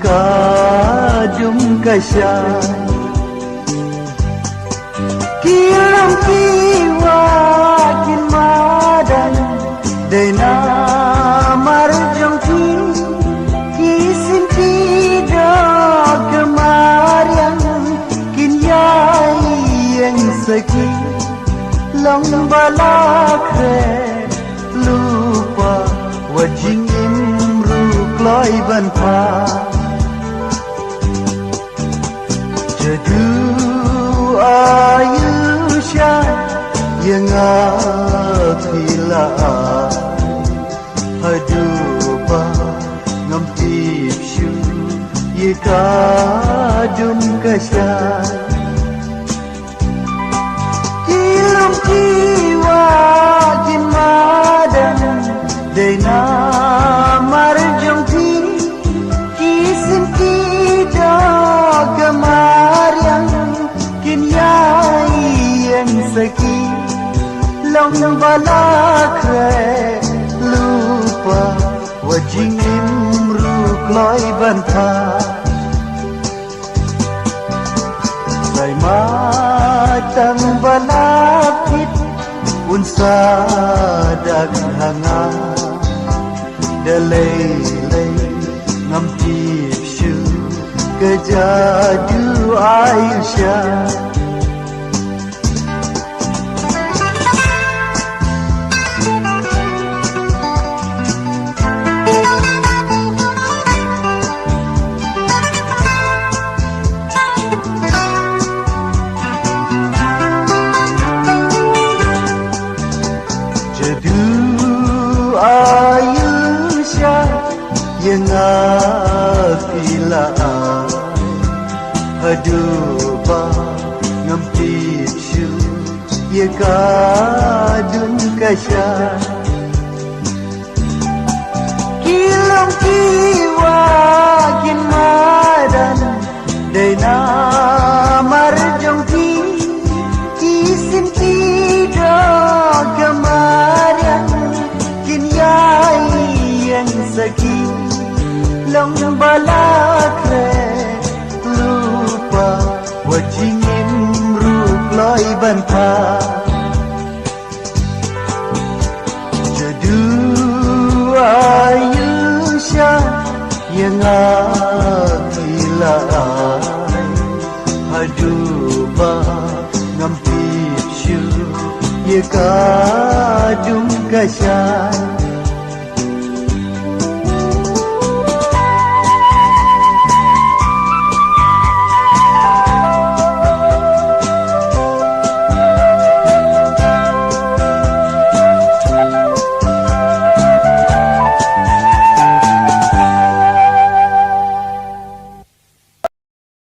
kadung kasyan kiram kiwa kin madan dena marjong kisin tidak kemarian kin yai yang seki long balakre lupa wajing imru kloi ban pha jadu ayusha yang apila hadupa ngampip shu ye kadum kasyan kilam kiwa kin madan dena marjong kisin tidak kemarian kin yai yang seki long balakre lupa wajing imru kloi ban pha sai matang balakit unsa dag hanga dalay ngampip shu kejadu Aisyah yang apila hadupa ngampip shu ye kadun kasyan kilam kiwa kin madan dena marjong kisin tidak kemarian kin yai yang seki long balakre lupa wajing imru kloi ban pha jadu ayusha yang apila hadupa ngampip shu ye kadung kasyan